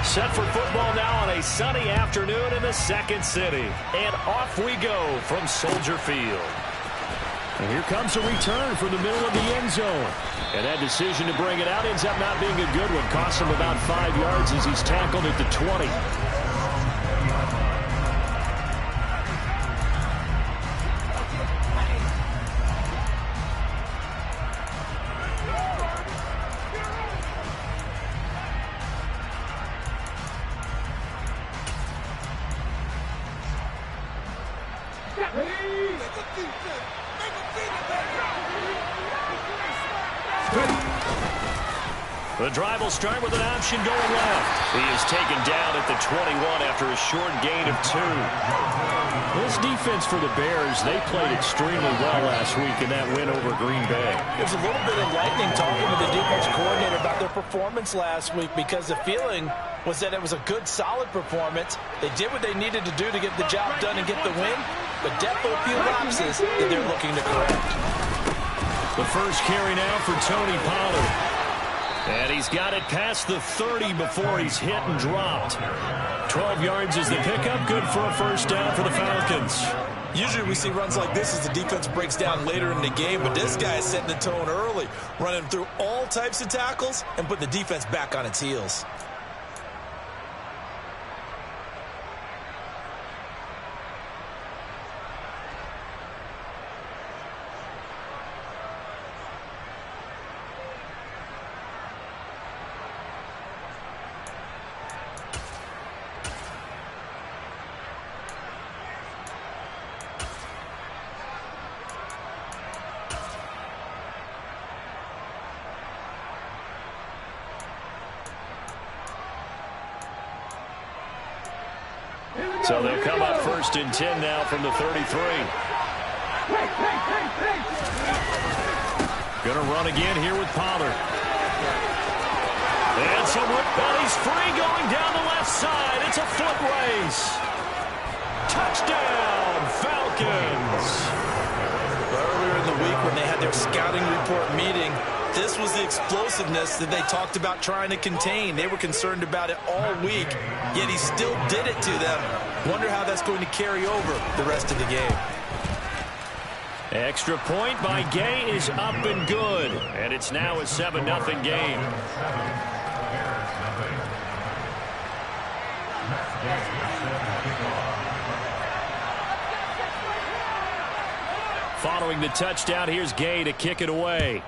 Set for football now on a sunny afternoon in the second city. And off we go from Soldier Field. And here comes a return from the middle of the end zone. And that decision to bring it out ends up not being a good one. Costs him about 5 yards as he's tackled at the 20. The drive will start with an option going left. He is taken down at the 21 after a short gain of 2. This defense for the Bears, they played extremely well last week in that win over Green Bay. There's a little bit enlightening talking with the defense coordinator about their performance last week because the feeling was that it was a good, solid performance. They did what they needed to do to get the job done and get the win, but definitely a few lapses that they're looking to correct. The first carry now for Tony Pollard. And he's got it past the 30 before he's hit and dropped. 12 yards is the pickup. Good for a first down for the Falcons. Usually we see runs like this as the defense breaks down later in the game, but this guy is setting the tone early, running through all types of tackles and putting the defense back on its heels. So they'll come up 1st and 10 now from the 33. Gonna run again here with Pollard. And he's free going down the left side. It's a foot race. Touchdown, Falcons. Earlier in the week when they had their scouting report meeting, this was the explosiveness that they talked about trying to contain. They were concerned about it all week, yet he still did it to them. Wonder how that's going to carry over the rest of the game. Extra point by Gay is up and good. And it's now a 7-0 game. Following the touchdown, here's Gay to kick it away.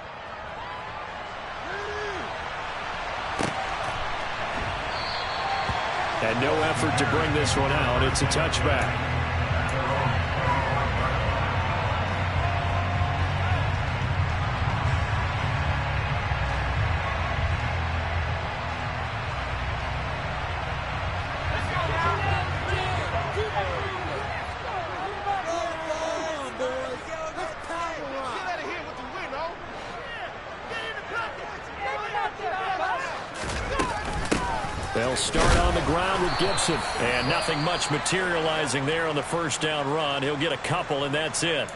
And no effort to bring this one out. It's a touchback. They'll start on the ground with Gibson. And nothing much materializing there on the first down run. He'll get a couple, and that's it.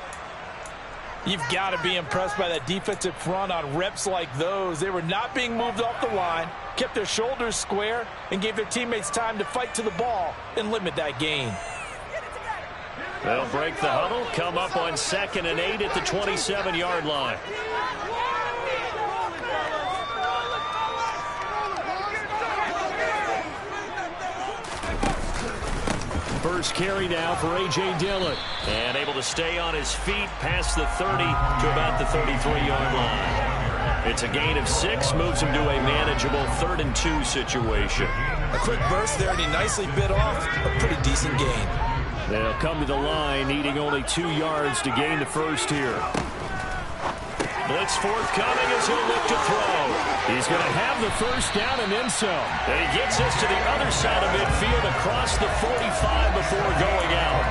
You've got to be impressed by that defensive front on reps like those. They were not being moved off the line, kept their shoulders square, and gave their teammates time to fight to the ball and limit that gain. They'll break the huddle, come up on 2nd and 8 at the 27-yard line. First carry now for A.J. Dillon. And able to stay on his feet past the 30 to about the 33-yard line. It's a gain of 6, moves him to a manageable 3rd and 2 situation. A quick burst there, and he nicely bit off a pretty decent gain. They'll come to the line, needing only 2 yards to gain the first here. Blitz forthcoming as he'll look to throw. He's going to have the first down and then some. And he gets us to the other side of midfield across the 45 before going out.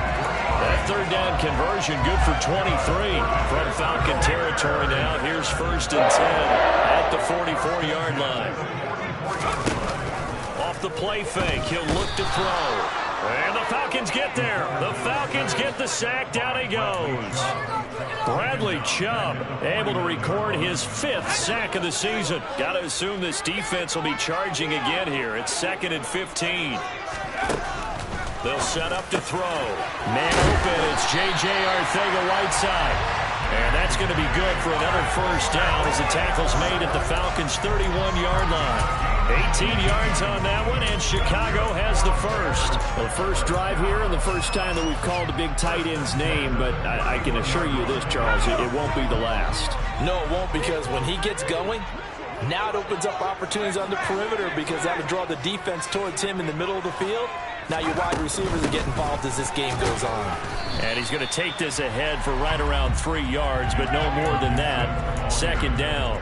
That 3rd down conversion good for 23 from Falcon territory now. Here's 1st and 10 at the 44-yard line. Off the play fake, he'll look to throw. And the Falcons get there. The Falcons get the sack. Down he goes. Bradley Chubb able to record his 5th sack of the season. Got to assume this defense will be charging again here. It's 2nd and 15. They'll set up to throw. Man open. It's J.J. Arcega-Whiteside. And that's going to be good for another first down as the tackle's made at the Falcons' 31-yard line. 18 yards on that one, and Chicago has the first. Well, the first drive here and the first time that we've called a big tight end's name, but I can assure you this, Charles, it won't be the last. No, it won't, because when he gets going, now it opens up opportunities on the perimeter because that'll draw the defense towards him in the middle of the field. Now your wide receivers are getting involved as this game goes on. And he's going to take this ahead for right around 3 yards, but no more than that. 2nd down.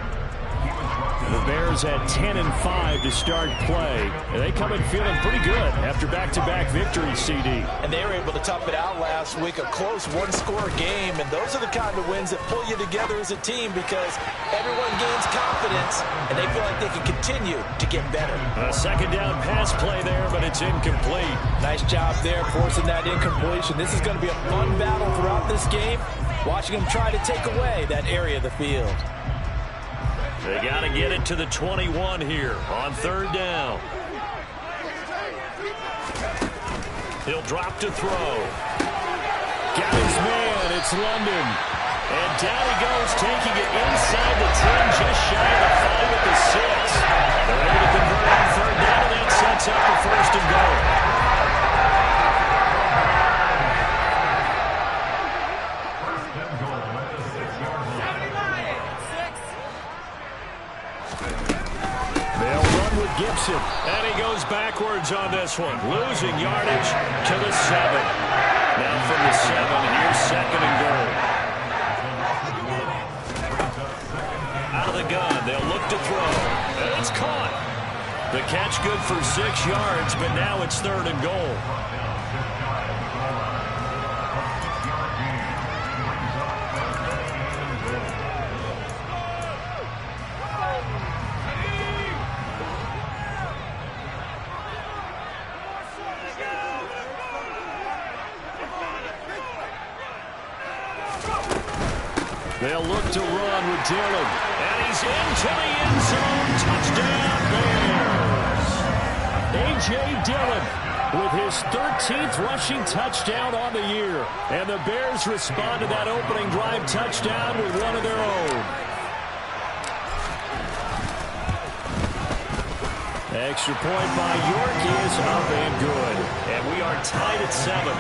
The Bears had 10 and 5 to start play. And they come in feeling pretty good after back-to-back victories, CD. And they were able to tough it out last week, a close one-score game. And those are the kind of wins that pull you together as a team because everyone gains confidence and they feel like they can continue to get better. A 2nd down pass play there, but it's incomplete. Nice job there forcing that incompletion. This is going to be a fun battle throughout this game, watching them try to take away that area of the field. They got to get it to the 21 here on 3rd down. He'll drop to throw. Got his man. It's London. And down he goes, taking it inside the 10, just shy of the 5 at the 6. They're able to convert on 3rd down, and that sets up the 1st and goal. Gibson, and he goes backwards on this one, losing yardage to the 7. Now from the 7, and here's 2nd and goal. Out of the gun, they'll look to throw, and it's caught. The catch good for 6 yards, but now it's 3rd and goal. They'll look to run with Dillon. And he's into the end zone. Touchdown, Bears. A.J. Dillon with his 13th rushing touchdown on the year. And the Bears respond to that opening drive touchdown with one of their own. Extra point by York is up and good. And we are tied at 7.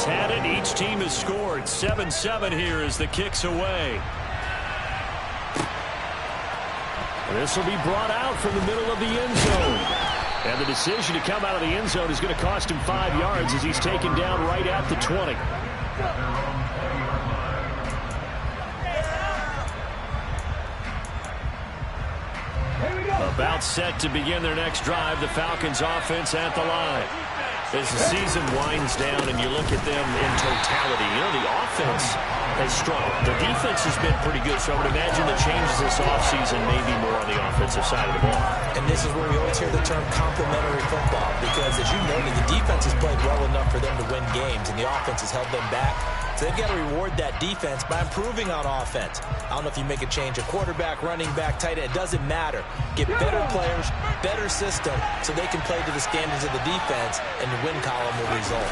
Had it. Each team has scored. 7-7 here as the kick's away. This will be brought out from the middle of the end zone. And the decision to come out of the end zone is going to cost him 5 yards as he's taken down right at the 20. About set to begin their next drive. The Falcons offense at the line. As the season winds down and you look at them in totality, you know, the offense has struggled. The defense has been pretty good, so I would imagine the changes this offseason may be more on the offensive side of the ball. And this is where we always hear the term complementary football, because as you noted, the defense has played well enough for them to win games, and the offense has held them back. So they've got to reward that defense by improving on offense. I don't know if you make a change, a quarterback, running back, tight end, it doesn't matter. Get better players, better system, so they can play to the standards of the defense, and the win column will result.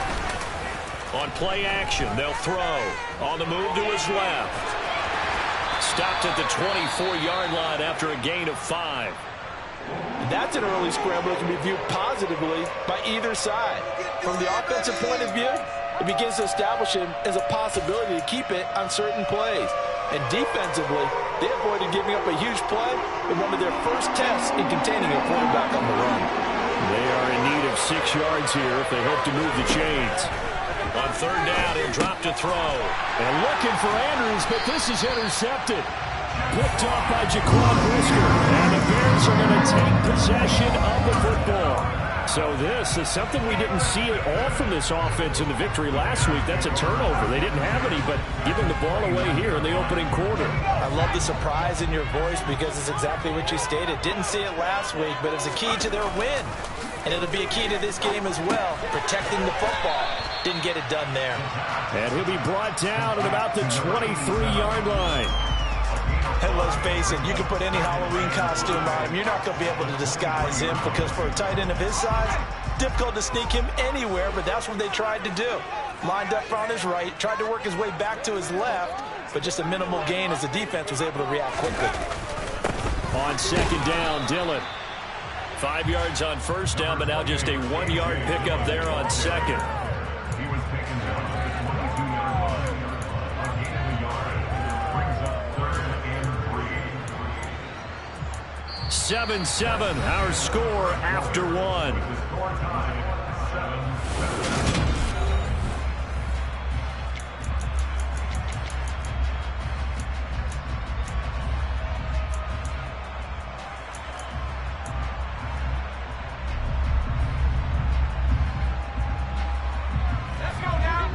On play action, they'll throw. On the move to his left. Stopped at the 24-yard line after a gain of 5. That's an early scramble that can be viewed positively by either side. From the offensive point of view, it begins to establish him as a possibility to keep it on certain plays. And defensively, they avoided giving up a huge play in one of their first tests in containing a quarterback on the run. They are in need of 6 yards here if they hope to move the chains. On 3rd down, he'll drop to throw. And looking for Andrews, but this is intercepted. Picked off by Jaquan Brisker. And the Bears are going to take possession of the football. So this is something we didn't see at all from this offense in the victory last week. That's a turnover. They didn't have any, but giving the ball away here in the opening quarter. I love the surprise in your voice because it's exactly what you stated. Didn't see it last week, but it's a key to their win. And it'll be a key to this game as well, protecting the football. Didn't get it done there. And he'll be brought down at about the 23-yard line. And let's face it, you can put any Halloween costume on him. You're not going to be able to disguise him because for a tight end of his size, difficult to sneak him anywhere, but that's what they tried to do. Lined up on his right, tried to work his way back to his left, but just a minimal gain as the defense was able to react quickly. On second down, Dillon. 5 yards on first down, but now just a 1-yard pickup there on second. 7-7, our score after one.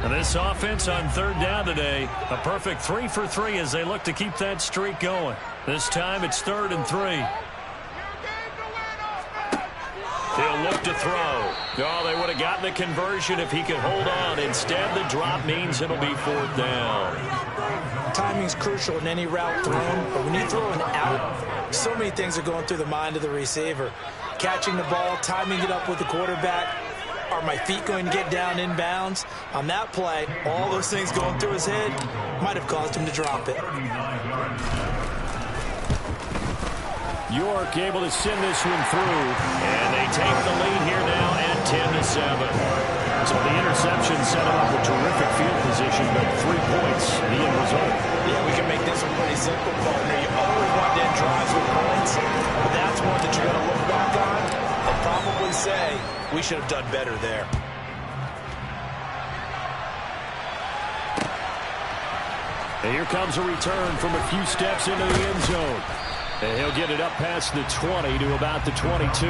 And this offense on third down today, a perfect 3 for 3 as they look to keep that streak going. This time it's 3rd and 3. He'll look to throw. Oh, they would have gotten the conversion if he could hold on. Instead, the drop means it'll be 4th down. Timing's crucial in any route thrown, but when you throw an out, so many things are going through the mind of the receiver. Catching the ball, timing it up with the quarterback. Are my feet going to get down in bounds? On that play, all those things going through his head might have caused him to drop it. York able to send this one through, and they take the lead here now at 10-7. So the interception set him up with terrific field position, but 3 points, the end result. Yeah, we can make this one pretty simple, partner. You always want to end drives with points, but that's one that you're going to look back on and probably say, we should have done better there. And here comes a return from a few steps into the end zone. And he'll get it up past the 20 to about the 22.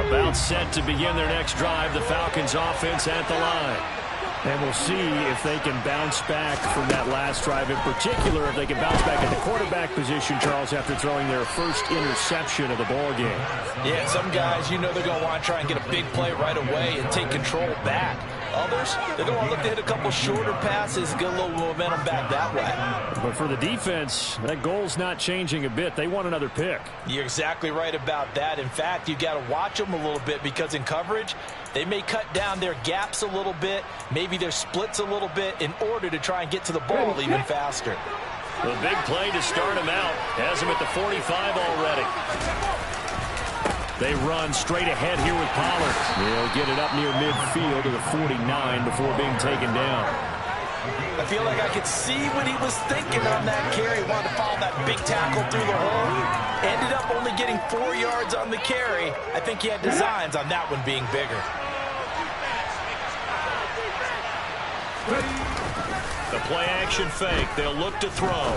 About set to begin their next drive, the Falcons offense at the line. And we'll see if they can bounce back from that last drive, in particular if they can bounce back at the quarterback position, Charles, after throwing their first interception of the ball game. Yeah, some guys, you know they're going to want to try and get a big play right away and take control back. Others, they're going to want to look to hit a couple shorter passes, get a little momentum back that way. But for the defense, that goal's not changing a bit. They want another pick. You're exactly right about that. In fact, you got to watch them a little bit because in coverage, they may cut down their gaps a little bit, maybe their splits a little bit in order to try and get to the ball even faster. The big play to start him out has him at the 45 already. They run straight ahead here with Pollard. He'll get it up near midfield to the 49 before being taken down. I feel like I could see what he was thinking on that carry. Wanted to follow that big tackle through the hole. Ended up only getting 4 yards on the carry. I think he had designs on that one being bigger. The play action fake. They'll look to throw.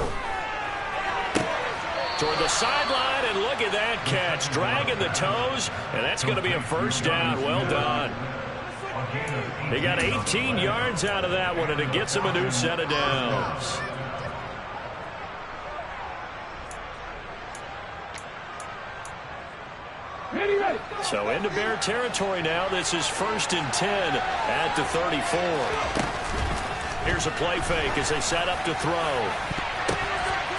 Toward the sideline, and look at that catch. Dragging the toes, and that's going to be a first down. Well done. They got 18 yards out of that one, and it gets them a new set of downs. So into Bear territory now. This is 1st and 10 at the 34. Here's a play fake as they set up to throw.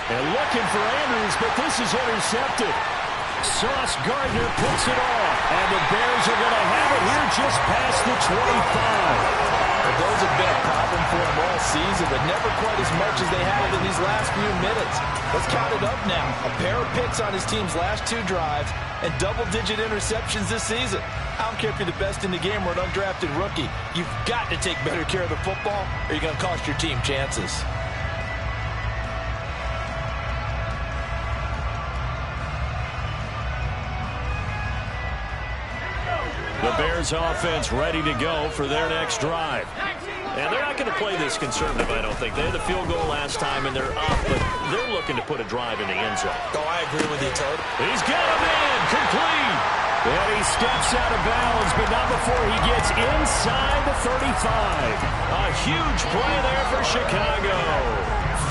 And looking for Andrews, but this is intercepted. Sauce Gardner picks it off, and the Bears are going to have it here just past the 25. Well, those have been a problem for them all season, but never quite as much as they have in these last few minutes. Let's count it up now. A pair of picks on his team's last 2 drives and double-digit interceptions this season. I don't care if you're the best in the game or an undrafted rookie. You've got to take better care of the football or you're going to cost your team chances. The Bears offense ready to go for their next drive. And they're not going to play this conservative, I don't think. They had the field goal last time, and they're up, but they're looking to put a drive in the end zone. Oh, I agree with you, Toad. He's got him in, complete. And he steps out of bounds, but not before he gets inside the 35. A huge play there for Chicago.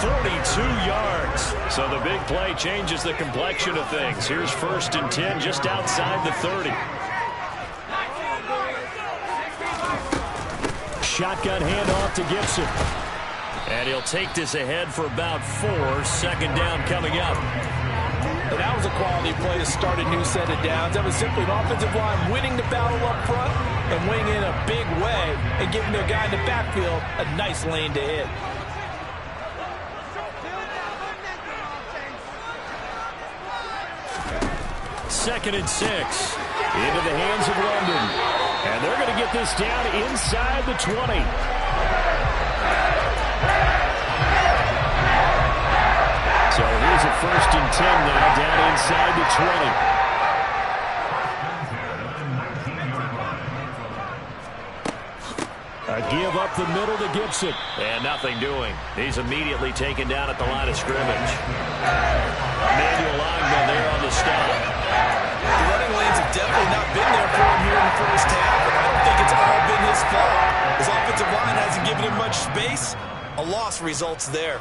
42 yards. So the big play changes the complexion of things. Here's 1st and 10 just outside the 30. Shotgun handoff to Gibson. And he'll take this ahead for about 4. 2nd down coming up. And that was a quality play to start a new set of downs. That was simply an offensive line winning the battle up front and winning in a big way and giving their guy in the backfield a nice lane to hit. Second and 6. Into the hands of London. And they're going to get this down inside the 20. So here's a 1st and 10 now down inside the 20. A give up the middle to Gibson. And nothing doing. He's immediately taken down at the line of scrimmage. Emmanuel Ogba there on the stop. The running lanes have definitely not been there for him here in the first half, but I don't think it's all been his fault. His offensive line hasn't given him much space. A loss results there.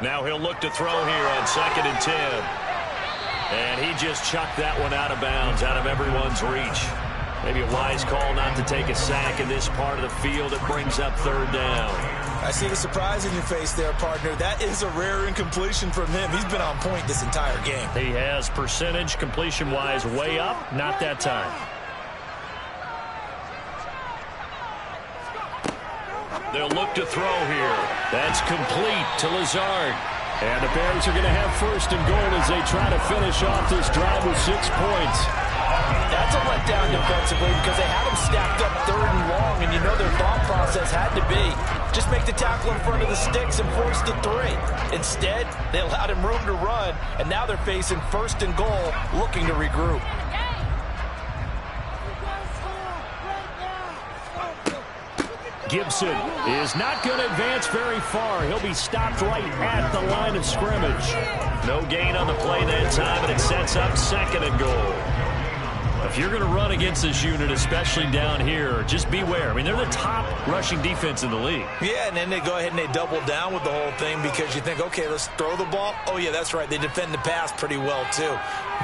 Now he'll look to throw here on 2nd and 10. And he just chucked that one out of bounds, out of everyone's reach. Maybe a wise call not to take a sack in this part of the field. It brings up 3rd down. I see the surprise in your face there, partner. That is a rare incompletion from him. He's been on point this entire game. He has percentage completion-wise way up. Not that time. They'll look to throw here. That's complete to Lazard. And the Bears are going to have 1st and goal as they try to finish off this drive with 6 points. That's a letdown defensively because they had them stacked up 3rd and long, and you know their thought process had to be just make the tackle in front of the sticks and force the 3. Instead, they allowed him room to run, and now they're facing 1st and goal, looking to regroup. Gibson is not going to advance very far. He'll be stopped right at the line of scrimmage. No gain on the play that time, and it sets up 2nd and goal. If you're going to run against this unit, especially down here, just beware. I mean, they're the top rushing defense in the league. Yeah, and then they go ahead and they double down with the whole thing because you think, okay, let's throw the ball. Oh, yeah, that's right. They defend the pass pretty well, too.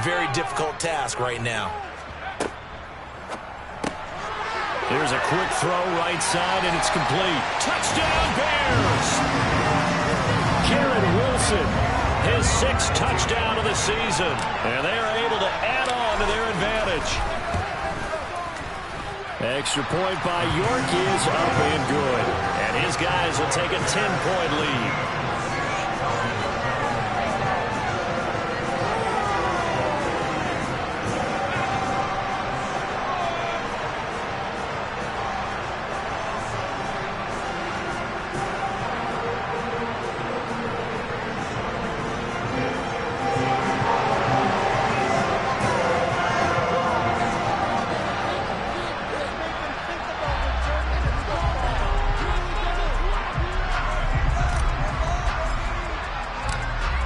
Very difficult task right now. Here's a quick throw right side, and it's complete. Touchdown, Bears! Garrett Wilson, his 6th touchdown of the season, and they are able to add on to their advantage. Extra point by York is up and good, and his guys will take a 10-point lead.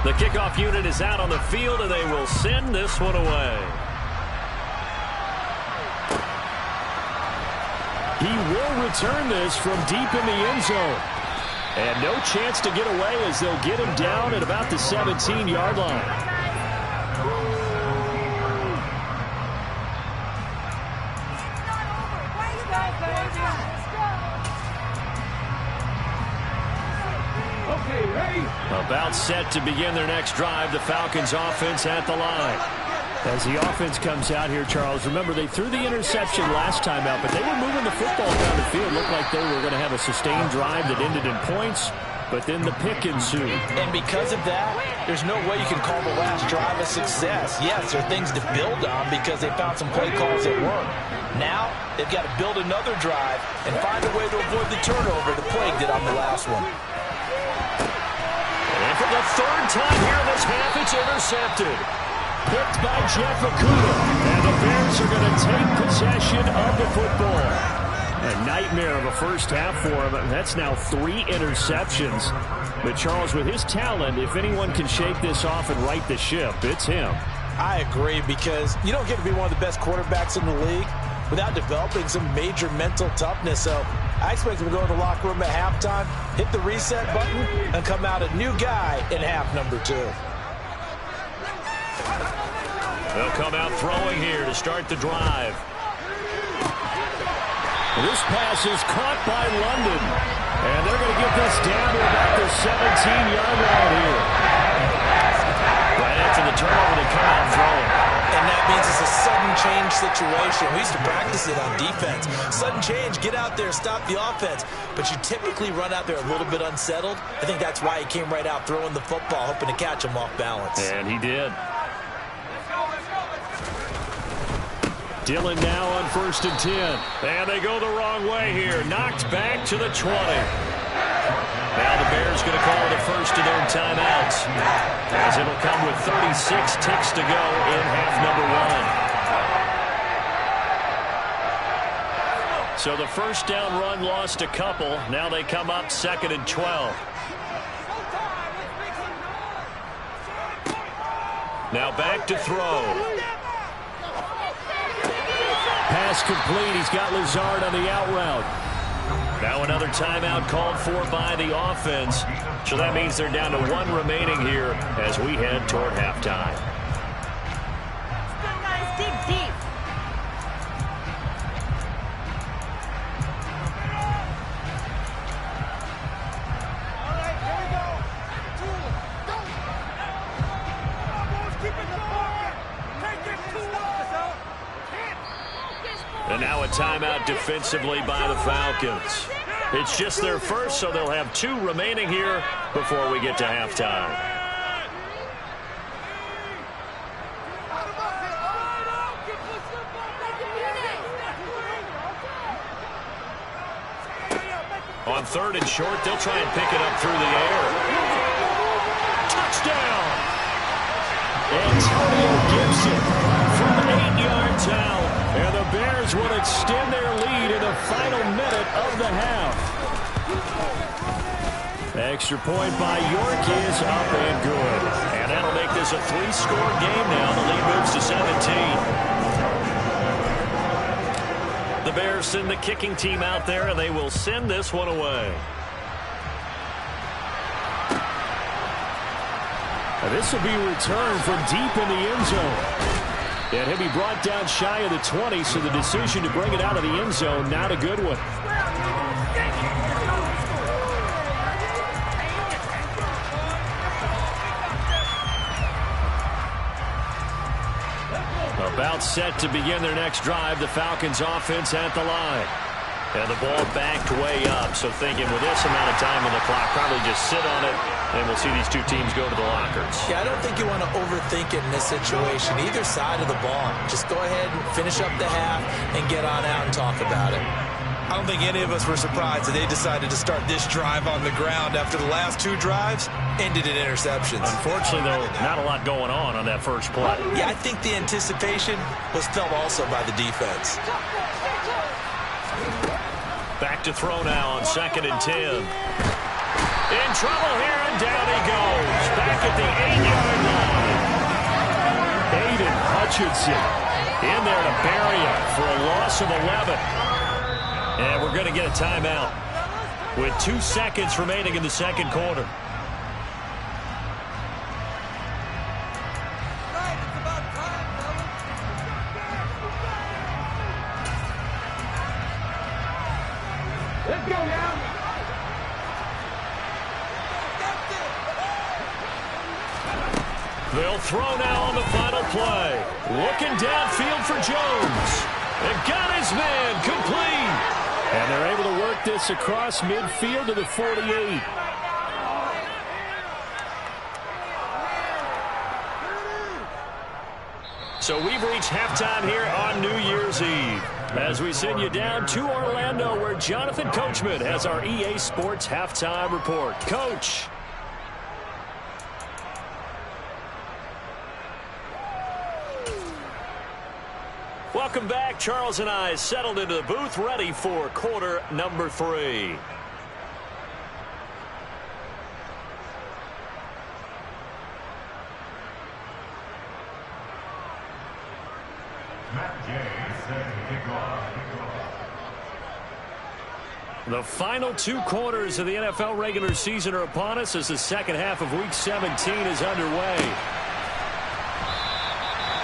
The kickoff unit is out on the field, and they will send this one away. He will return this from deep in the end zone. And no chance to get away as they'll get him down at about the 17-yard line. About set to begin their next drive. The Falcons offense at the line. As the offense comes out here, Charles, remember they threw the interception last time out, but they were moving the football down the field. Looked like they were going to have a sustained drive that ended in points, but then the pick ensued. And because of that, there's no way you can call the last drive a success. Yes, there are things to build on because they found some play calls that work. Now, they've got to build another drive and find a way to avoid the turnover the plague did on the last one. And for the third time here this half, it's intercepted. Picked by Jeff Okudah. And the Bears are going to take possession of the football. A nightmare of a first half for him. That's now 3 interceptions. But Charles, with his talent, if anyone can shake this off and right the ship, it's him. I agree, because you don't get to be one of the best quarterbacks in the league without developing some major mental toughness. So I expect him to go to the locker room at halftime, hit the reset button, and come out a new guy in half number 2. They'll come out throwing here to start the drive. This pass is caught by London. And they're going to get this down to about the 17-yard line here. Right after the turnover, they come out throwing. And that means it's a sudden change situation. We used to practice it on defense. Sudden change, get out there, stop the offense. But you typically run out there a little bit unsettled. I think that's why he came right out throwing the football, hoping to catch him off balance. And he did. Dillon now on 1st and 10. And they go the wrong way here. Knocked back to the 20. Now the Bears going to call it a first of their timeouts, as it'll come with 36 ticks to go in half number 1. So the first down run lost a couple. Now they come up 2nd and 12. Now back to throw. Pass complete. He's got Lazard on the out route. Now another timeout called for by the offense. So that means they're down to 1 remaining here as we head toward halftime. Deep. And now a timeout defensively by the Falcons. It's just their first, so they'll have 2 remaining here before we get to halftime. On 3rd and short, they'll try and pick it up through the air. Touchdown! Antonio Gibson from 8 yards out. And the Bears will extend their lead in the final minute of the half. Extra point by York is up and good. And that'll make this a 3-score game now. The lead moves to 17. The Bears send the kicking team out there, and they will send this one away. And this will be returned from deep in the end zone. And he'll be brought down shy of the 20, so the decision to bring it out of the end zone, not a good one. About set to begin their next drive, the Falcons offense at the line. And the ball backed way up, so thinking with this amount of time on the clock, probably just sit on it, and we'll see these 2 teams go to the lockers. Yeah, I don't think you want to overthink it in this situation. Either side of the ball. Just go ahead and finish up the half and get on out and talk about it. I don't think any of us were surprised that they decided to start this drive on the ground after the last 2 drives ended in interceptions. Unfortunately, though, not a lot going on that first play. Yeah, I think the anticipation was felt also by the defense. Back to throw now on 2nd and 10. In trouble here, and down he goes. Back at the 8-yard line. Aiden Hutchinson in there to bury him for a loss of 11. And we're going to get a timeout with 2 seconds remaining in the second quarter. Let's go now. They'll throw now on the final play. Looking downfield for Jones. And got his man complete. And they're able to work this across midfield to the 48. So we've reached halftime here on New Year's Eve, as we send you down to Orlando, where Jonathan Coachman has our EA Sports halftime report. Coach. Welcome back. Charles and I settled into the booth, ready for quarter number 3. The final 2 quarters of the NFL regular season are upon us as the second half of Week 17 is underway.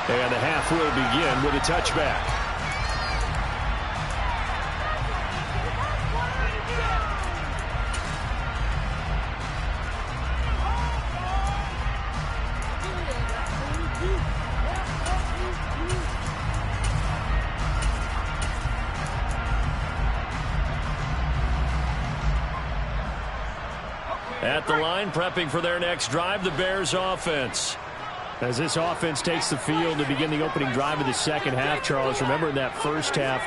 And the half will begin with a touchback. At the line, prepping for their next drive, the Bears offense. As this offense takes the field to begin the opening drive of the second half, Charles, remember in that first half,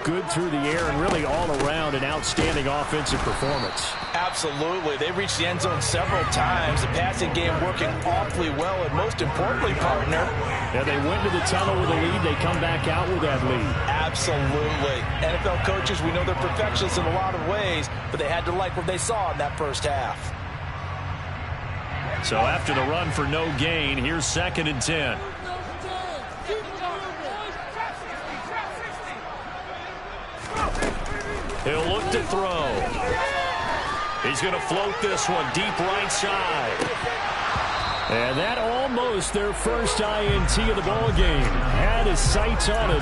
good through the air and really all around an outstanding offensive performance. Absolutely. They reached the end zone several times. The passing game working awfully well, and most importantly, partner. Yeah, they went to the tunnel with a lead. They come back out with that lead. Absolutely. NFL coaches, we know they're perfectionists in a lot of ways, but they had to like what they saw in that first half. So after the run for no gain, here's 2nd and 10. He'll look to throw. He's going to float this one deep right side. And that almost their first INT of the ball game. Had his sights on it,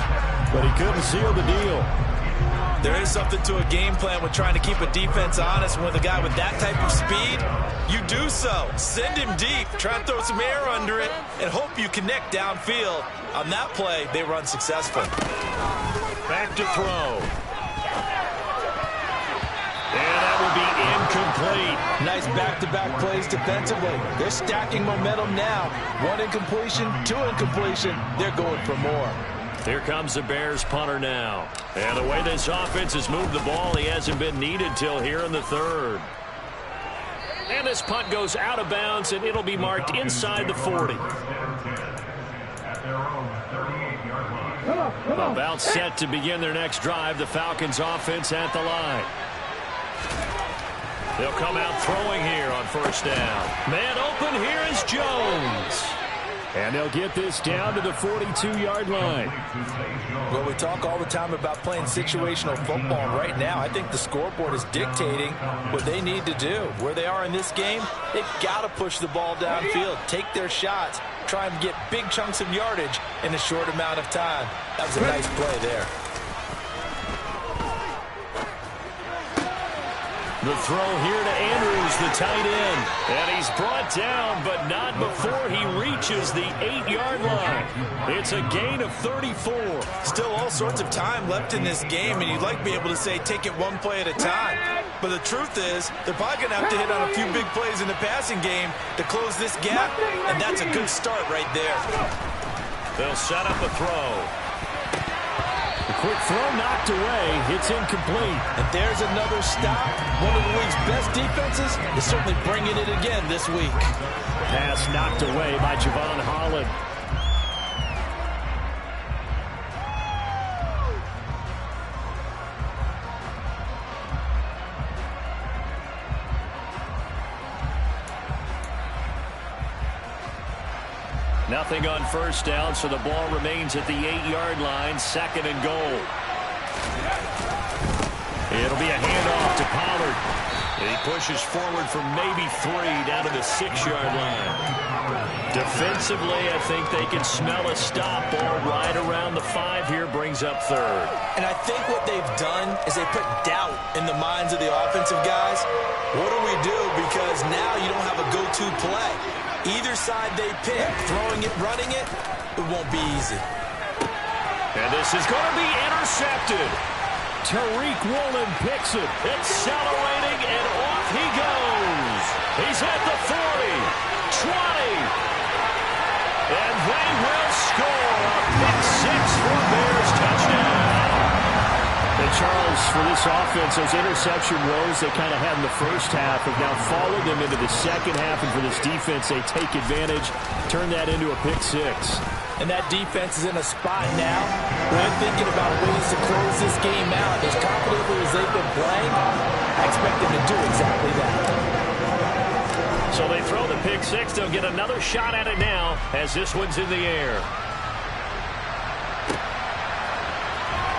but he couldn't seal the deal. There is something to a game plan with trying to keep a defense honest. With a guy with that type of speed, you do so. Send him deep, try and throw some air under it, and hope you connect downfield. On that play, they run successful. Back to throw. And that will be incomplete. Nice back-to-back plays defensively. They're stacking momentum now. 1 incompletion, 2 incompletion. They're going for more. Here comes the Bears punter now. And the way this offense has moved the ball, he hasn't been needed till here in the 3rd. And this punt goes out of bounds, and it'll be marked inside the 40. About set to begin their next drive, the Falcons offense at the line. They'll come out throwing here on 1st down. Man open, here is Jones. And they'll get this down to the 42-yard line. Well, we talk all the time about playing situational football. Right now, I think the scoreboard is dictating what they need to do. Where they are in this game, they've got to push the ball downfield, take their shots, try and get big chunks of yardage in a short amount of time. That was a nice play there. The throw here to Andrews, the tight end. And he's brought down, but not before he reaches the 8-yard line. It's a gain of 34. Still all sorts of time left in this game, and you'd like to be able to say take it one play at a time. But the truth is, they're probably going to have to hit on a few big plays in the passing game to close this gap, and that's a good start right there. They'll set up a throw. The quick throw knocked away. It's incomplete. And there's another stop. One of the league's best defenses is certainly bringing it again this week. Pass knocked away by Javon Holland. Nothing on 1st down, so the ball remains at the 8-yard line, 2nd and goal. It'll be a handoff to Pollard. He pushes forward for maybe 3 down to the 6-yard line. Defensively, I think they can smell a stop. Ball right around the 5 here, brings up 3rd. And I think what they've done is they put doubt in the minds of the offensive guys. What do we do? Because now you don't have a go-to play. Either side they pick, throwing it, running it, it won't be easy. And this is going to be intercepted. Tariq Woolen picks it, accelerating, and off he goes. He's at the 40, 20, and they will score a pick six for Bears touchdown. And Charles, for this offense, those interception woes they kind of had in the first half have now followed them into the second half, and for this defense, they take advantage, turn that into a pick six. And that defense is in a spot now where they're thinking about ways to close this game out. As confidently as they've been playing, I expect them to do exactly that. So they throw the pick six. They'll get another shot at it now as this one's in the air.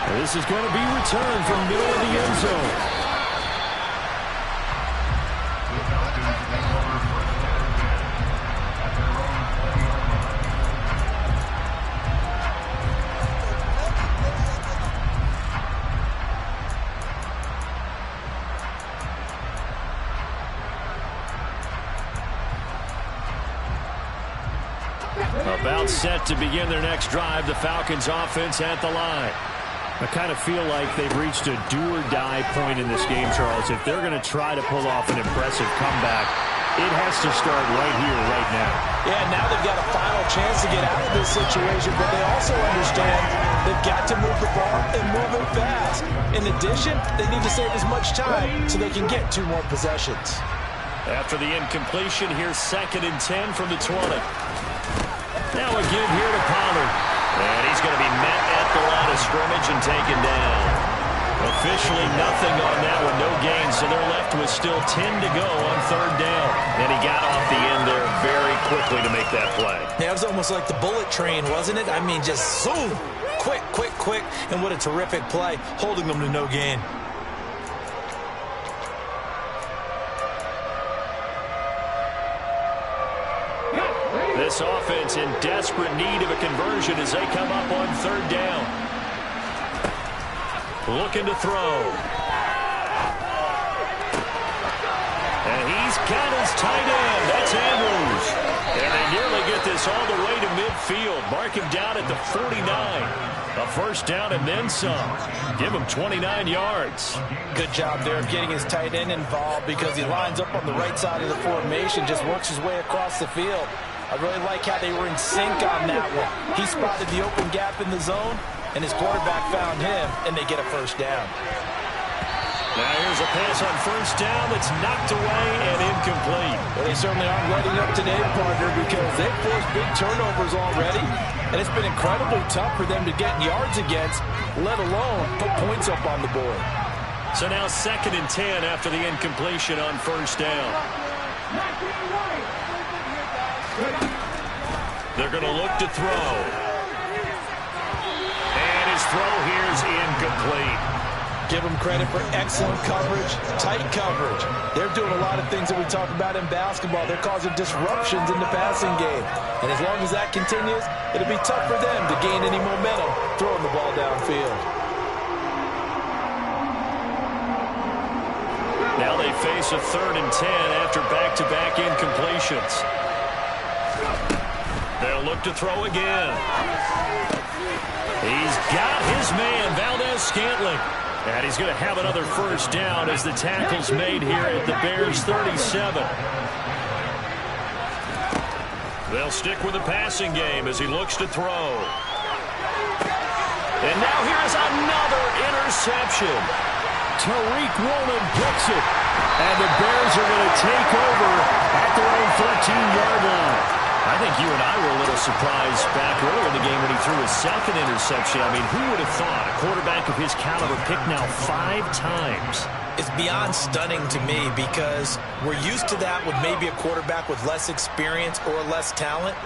And this is going to be returned from middle of the end zone. About set to begin their next drive. The Falcons offense at the line. I kind of feel like they've reached a do-or-die point in this game, Charles. If they're going to try to pull off an impressive comeback, it has to start right here, right now. Yeah, now they've got a final chance to get out of this situation, but they also understand they've got to move the ball and move it fast. In addition, they need to save as much time so they can get 2 more possessions. After the incompletion, here's 2nd and 10 from the 20. Now again here to Pollard. And he's going to be met at the line of scrimmage and taken down. Officially nothing on that one, no gain, so they're left with still 10 to go on 3rd down. And he got off the end there very quickly to make that play. Yeah, it was almost like the bullet train, wasn't it? I mean, just zoom, quick, quick, quick, and what a terrific play, holding them to no gain. This offense in desperate need of a conversion as they come up on 3rd down. Looking to throw. And he's got his tight end. That's Andrews. And they nearly get this all the way to midfield. Mark him down at the 49. A 1st down and then some. Give him 29 yards. Good job there of getting his tight end involved because he lines up on the right side of the formation, just works his way across the field. I really like how they were in sync on that one. He spotted the open gap in the zone, and his quarterback found him, and they get a 1st down. Now here's a pass on 1st down that's knocked away and incomplete. Well, they certainly aren't letting up today, partner, because they've forced big turnovers already, and it's been incredibly tough for them to get yards against, let alone put points up on the board. So now 2nd and 10 after the incompletion on 1st down. They're going to look to throw. And his throw here is incomplete. Give them credit for excellent coverage, tight coverage. They're doing a lot of things that we talk about in basketball. They're causing disruptions in the passing game. And as long as that continues, it'll be tough for them to gain any momentum throwing the ball downfield. Now they face a 3rd and 10 after back-to-back incompletions. They'll look to throw again. He's got his man, Valdez-Scantling. And he's going to have another 1st down as the tackle's made here at the Bears' 37. They'll stick with the passing game as he looks to throw. And now here's another interception. Tariq Woolen picks it. And the Bears are going to take over at their own 13-yard line. I think you and I were a little surprised back earlier in the game when he threw his 2nd interception. I mean, who would have thought a quarterback of his caliber picked now 5 times? It's beyond stunning to me because we're used to that with maybe a quarterback with less experience or less talent.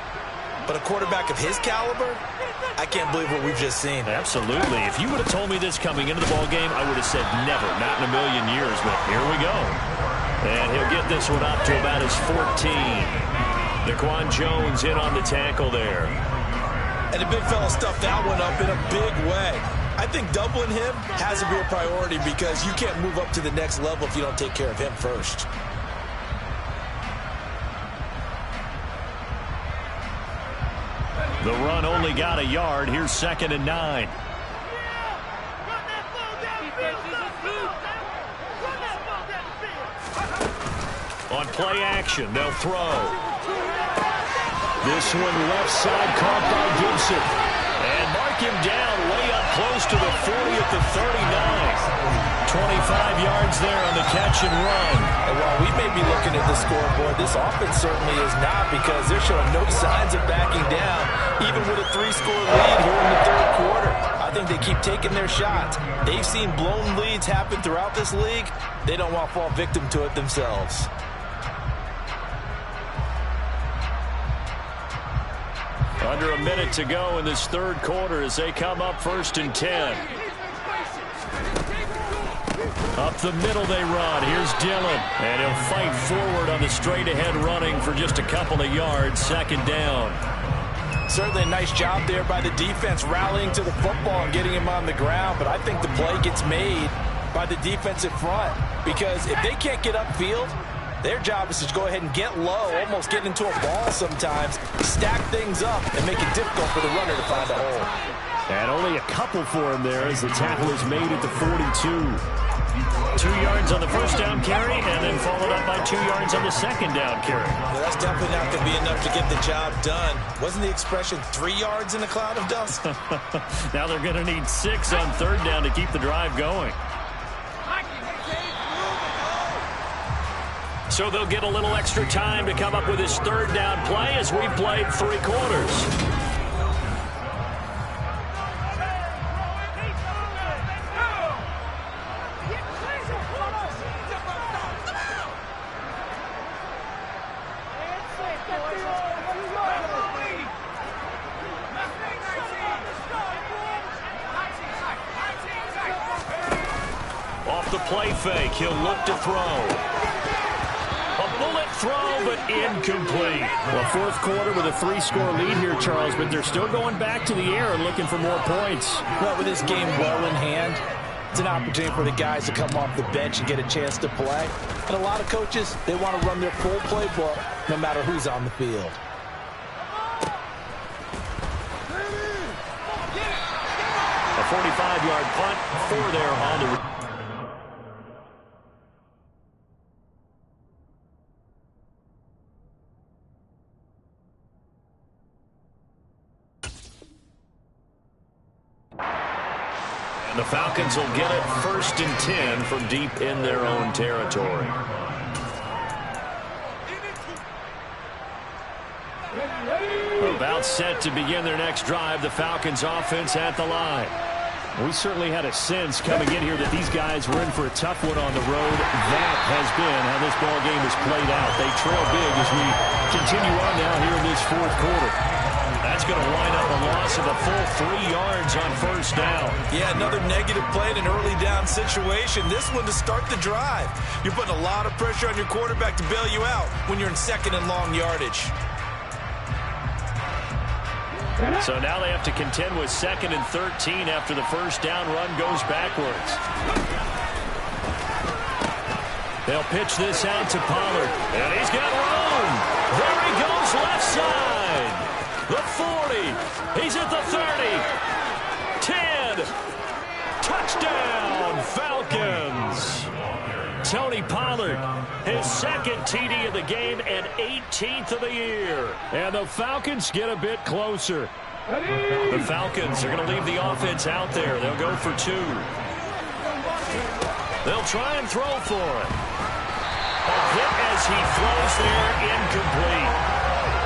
But a quarterback of his caliber, I can't believe what we've just seen. Absolutely. If you would have told me this coming into the ballgame, I would have said never, not in a million years. But here we go. And he'll get this one up to about his 14. Daquan Jones in on the tackle there. And the big fella stuffed that one up in a big way. I think doubling him has to be a priority because you can't move up to the next level if you don't take care of him first. The run only got a yard. Here's 2nd and 9. On play action, they'll throw. This one left side caught by Gibson. And mark him down way up close to the 40 at the 39. 25 yards there on the catch and run. And while we may be looking at the scoreboard, this offense certainly is not, because they're showing no signs of backing down, even with a 3-score lead here in the third quarter. I think they keep taking their shots. They've seen blown leads happen throughout this league. They don't want to fall victim to it themselves. Under a minute to go in this third quarter as they come up 1st and 10. Up the middle they run. Here's Dillon. And he'll fight forward on the straight-ahead running for just a couple of yards. 2nd down. Certainly a nice job there by the defense rallying to the football and getting him on the ground. But I think the play gets made by the defensive front, because if they can't get upfield, their job is to go ahead and get low, almost get into a ball sometimes, stack things up, and make it difficult for the runner to find a hole. And only a couple for him there as the tackle is made at the 42. 2 yards on the first down carry, and then followed up by 2 yards on the second down carry. Well, that's definitely not going to be enough to get the job done. Wasn't the expression 3 yards in a cloud of dust? Now they're going to need 6 on 3rd down to keep the drive going. So they'll get a little extra time to come up with his 3rd down play as we've played 3 quarters. Off the play fake, he'll look to throw. A bullet throw, but incomplete. Well, 4th quarter with a 3-score lead here, Charles, but they're still going back to the air and looking for more points. Well, with this game well in hand, it's an opportunity for the guys to come off the bench and get a chance to play. And a lot of coaches, they want to run their full playbook no matter who's on the field. A 45-yard punt, 4 there on the... The Falcons will get it 1st and 10 from deep in their own territory. About set to begin their next drive, the Falcons offense at the line. We certainly had a sense coming in here that these guys were in for a tough one on the road. That has been how this ball game has played out. They trail big as we continue on now here in this 4th quarter. That's going to wind up a loss of a full 3 yards on 1st down. Yeah, another negative play in an early down situation. This one to start the drive. You're putting a lot of pressure on your quarterback to bail you out when you're in 2nd and long yardage. So now they have to contend with 2nd and 13 after the 1st down run goes backwards. They'll pitch this out to Pollard. And he's got room. There he goes left side. The 40. He's at the 30. 10. Touchdown, Falcons. Tony Pollard, his 2nd TD of the game and 18th of the year. And the Falcons get a bit closer. The Falcons are going to leave the offense out there. They'll go for 2. They'll try and throw for it. A hit as he throws there, incomplete.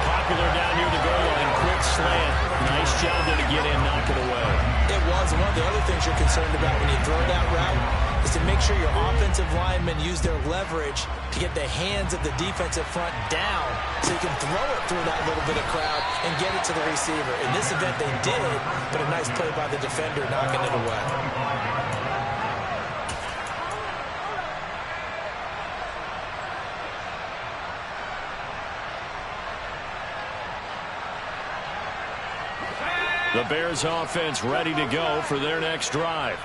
Popular down near the goal line, quick slant. Nice job there to get in, knock it away. It was. And one of the other things you're concerned about when you throw that route is to make sure your offensive linemen use their leverage to get the hands of the defensive front down so you can throw it through that little bit of crowd and get it to the receiver. In this event, they did, but a nice play by the defender knocking it away. The Bears offense ready to go for their next drive.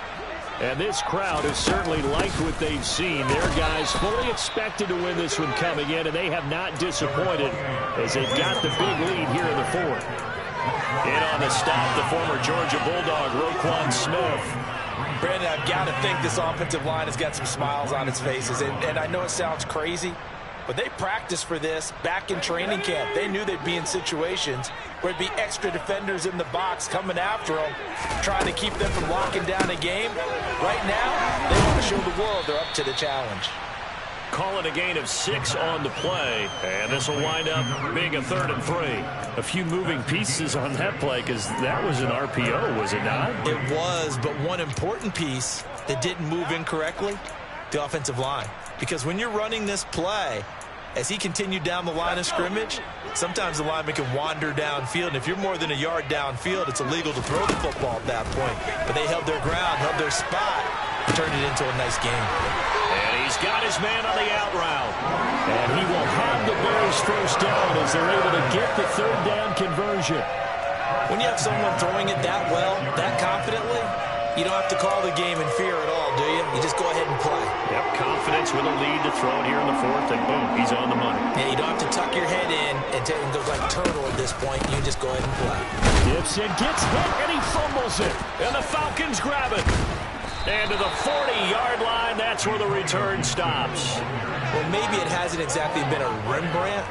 And this crowd has certainly liked what they've seen. Their guys fully expected to win this one coming in, and they have not disappointed as they've got the big lead here in the 4th. on the stop, the former Georgia Bulldog, Roquan Smith. Brandon, I've got to think this offensive line has got some smiles on its faces. And I know it sounds crazy, but they practiced for this back in training camp. They knew they'd be in situations where it'd be extra defenders in the box coming after them, trying to keep them from locking down a game. Right now, they want to show the world they're up to the challenge. Call it a gain of 6 on the play, and this will wind up being a 3rd and 3. A few moving pieces on that play because that was an RPO, was it not? It was, but one important piece that didn't move incorrectly, the offensive line. Because when you're running this play, as he continued down the line of scrimmage, sometimes the lineman can wander downfield, and if you're more than a yard downfield, it's illegal to throw the football at that point. But they held their ground, held their spot, turned it into a nice game. And he's got his man on the out route. And he will have the Bears first down as they're able to get the 3rd down conversion. When you have someone throwing it that well, that confidently, you don't have to call the game in fear at all, do you? You just go ahead and play. Yep, confidence with a lead to throw it here in the 4th, and boom, he's on the money. Yeah, you don't have to tuck your head in and go like turtle at this point. You just go ahead and play. Gibson gets hit, and he fumbles it. And the Falcons grab it. And to the 40-yard line, that's where the return stops. Well, maybe it hasn't exactly been a Rembrandt,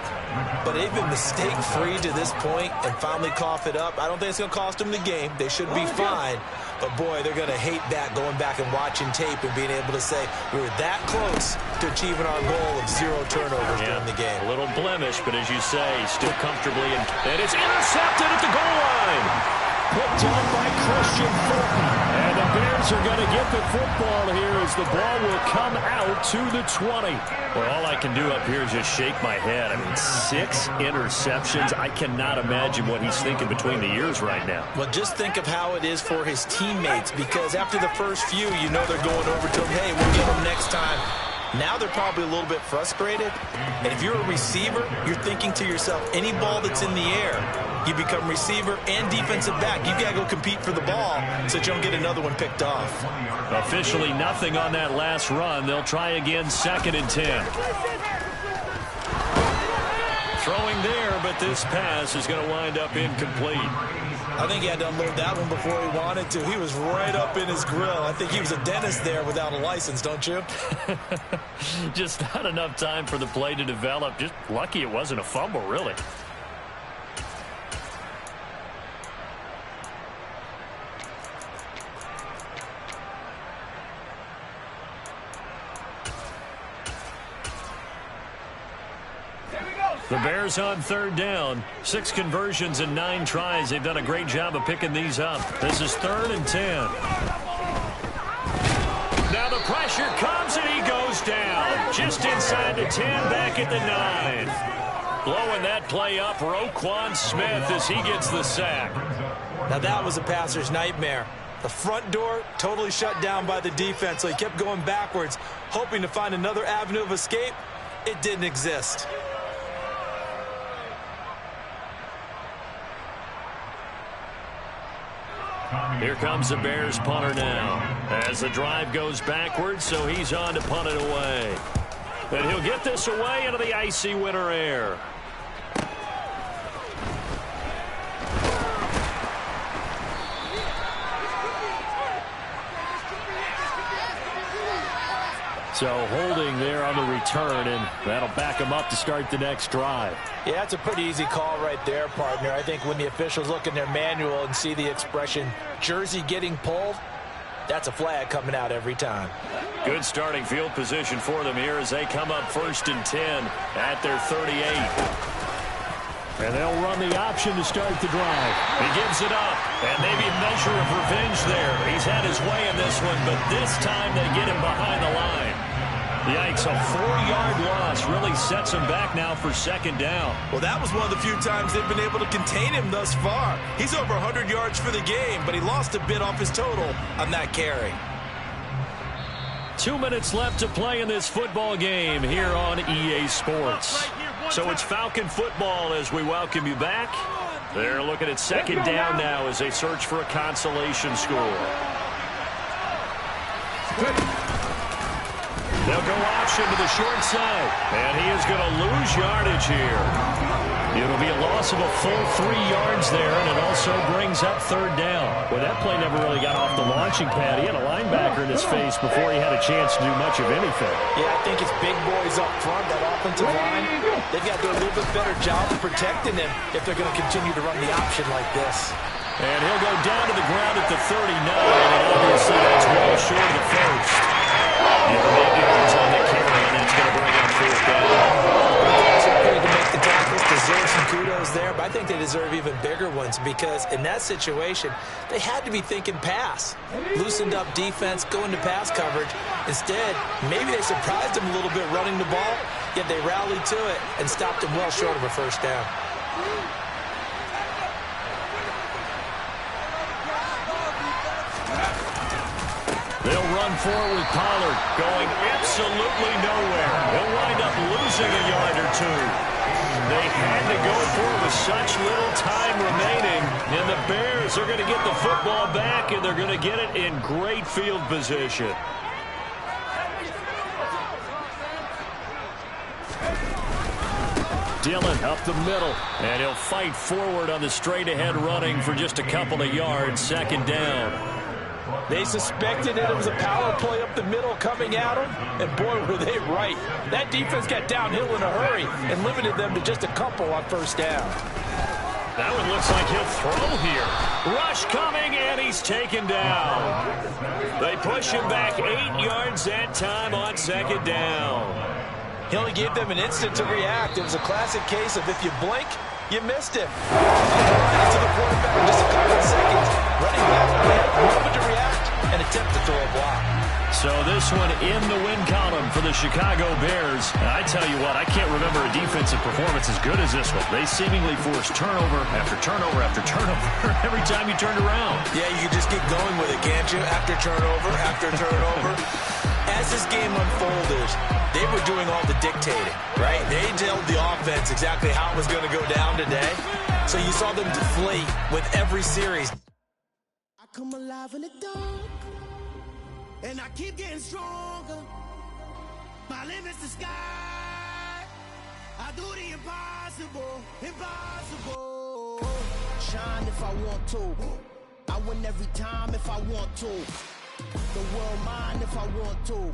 but they've been mistake-free to this point and finally cough it up. I don't think it's going to cost them the game. They should be fine. But, boy, they're going to hate that, going back and watching tape and being able to say we were that close to achieving our goal of 0 turnovers during the game. A little blemish, but as you say, still comfortably. And it's intercepted at the goal line. Put down by Christian Fulton. And the Bears are going to get the football here as the ball will come out to the 20. Well, all I can do up here is just shake my head. I mean, 6 interceptions. I cannot imagine what he's thinking between the ears right now. Well, just think of how it is for his teammates, because after the first few, you know they're going over to him, hey, we'll get him next time. Now they're probably a little bit frustrated. And if you're a receiver, you're thinking to yourself, any ball that's in the air, you become receiver and defensive back. You've got to go compete for the ball so that you don't get another one picked off. Officially nothing on that last run. They'll try again, 2nd and 10. Throwing there, but this pass is going to wind up incomplete. I think he had to unload that one before he wanted to. He was right up in his grill. I think he was a dentist there without a license, don't you? Just not enough time for the play to develop. Just lucky it wasn't a fumble, really. The Bears on 3rd down. 6 conversions and 9 tries. They've done a great job of picking these up. This is 3rd and 10. Now the pressure comes and he goes down. Just inside the 10, back at the 9. Blowing that play up, Roquan Smith as he gets the sack. Now that was a passer's nightmare. The front door totally shut down by the defense, so he kept going backwards, hoping to find another avenue of escape. It didn't exist. Here comes the Bears punter now as the drive goes backwards, so he's on to punt it away. And he'll get this away into the icy winter air. So holding there on the return, and that'll back him up to start the next drive. Yeah, that's a pretty easy call right there, partner. I think when the officials look in their manual and see the expression jersey getting pulled, that's a flag coming out every time. Good starting field position for them here as they come up 1st and 10 at their 38. And they'll run the option to start the drive. He gives it up, and maybe a measure of revenge there. He's had his way in this one, but this time they get him behind the line. Yikes, a 4-yard loss really sets him back now for 2nd down. Well, that was one of the few times they've been able to contain him thus far. He's over 100 yards for the game, but he lost a bit off his total on that carry. 2 minutes left to play in this football game here on EA Sports. So it's Falcon football as we welcome you back. They're looking at 2nd down now as they search for a consolation score. They'll go option to the short side, and he is going to lose yardage here. It'll be a loss of a full 3 yards there, and it also brings brings up third down. Well, that play never really got off the launching pad. He had a linebacker in his face before he had a chance to do much of anything. Yeah, I think it's big boys up front, that offensive line. They've got to do a little bit better job of protecting him if they're going to continue to run the option like this. And he'll go down to the ground at the 39, and obviously that's well short of the first. And 8 yards on the carry, and that's going to bring up fourth down. To make the tackles, deserve some kudos there, but I think they deserve even bigger ones because in that situation, they had to be thinking pass. Loosened up defense, going to pass coverage. Instead, maybe they surprised him a little bit running the ball, yet they rallied to it and stopped him well short of a first down. They'll run forward with Pollard, going absolutely nowhere. He'll wind up losing a yard or two. They had to go for it with such little time remaining, and the Bears are going to get the football back, and they're going to get it in great field position. Dillon up the middle, and he'll fight forward on the straight-ahead running for just a couple of yards, second down. They suspected that it was a power play up the middle coming at them, and boy, were they right. That defense got downhill in a hurry and limited them to just a couple on first down. That one looks like he'll throw here. Rush coming, and he's taken down. They push him back 8 yards that time on second down. He only gave them an instant to react. It was a classic case of if you blink, you missed him. To the quarterback in just a couple of seconds. Running back only had a moment to react and attempt to throw a block. So this one in the win column for the Chicago Bears. And I tell you what, I can't remember a defensive performance as good as this one. They seemingly forced turnover after turnover after turnover every time you turned around. Yeah, you can just keep going with it, can't you? After turnover, after turnover. As this game unfolded, they were doing all the dictating, right? They told the offense exactly how it was going to go down today. So you saw them deflate with every series. I come alive in the dark, and I keep getting stronger. My limit's the sky. I do the impossible, impossible. Shine if I want to. I win every time if I want to. The world mine if I want to.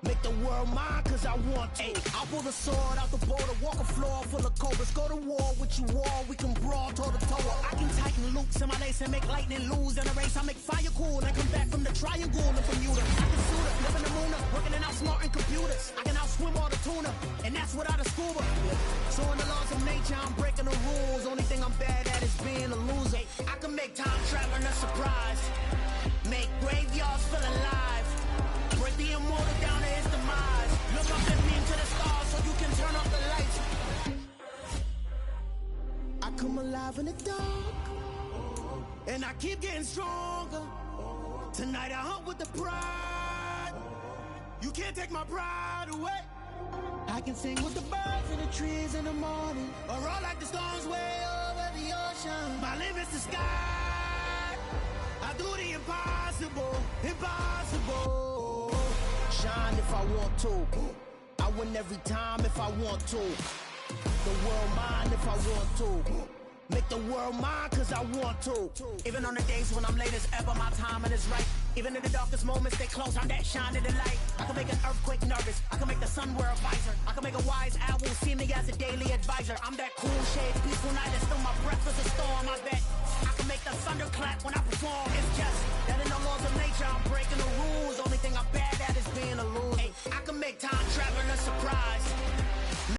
Make the world mine cause I want to. I'll pull the sword out the border, walk a floor full of cobras. Go to war with you all, we can brawl toe to toe. I can tighten loops in my lace and make lightning lose in a race. I make fire cool and come back from the triangle in Bermuda. I can shoot it, live in the moon, working and outsmarting computers. I can outswim all the tuna, and that's without a scuba. So in the laws of nature, I'm breaking the rules. Only thing I'm bad at is being a loser. I can make time traveling a surprise. Make graveyards feel alive. Break the immortal down to his demise. Look up and beam to the stars so you can turn off the lights. I come alive in the dark, and I keep getting stronger. Tonight I hunt with the pride. You can't take my pride away. I can sing with the birds and the trees in the morning, or roll like the storms way over the ocean. My limit's the sky. I do the impossible, impossible. Shine if I want to. I win every time if I want to. The world mine if I want to. Make the world mine cause I want to. Even on the days when I'm late as ever, my timing is right. Even in the darkest moments, stay close, I'm that shining the light. I can make an earthquake nervous, I can make the sun wear a visor. I can make a wise owl see me as a daily advisor. I'm that cool shade, peaceful night, and still my breath is a storm, I bet. I can make the thunder clap when I perform. It's just that in the laws of nature, I'm breaking the rules. Only thing I'm bad at is being a loser. I can make time traveling a surprise.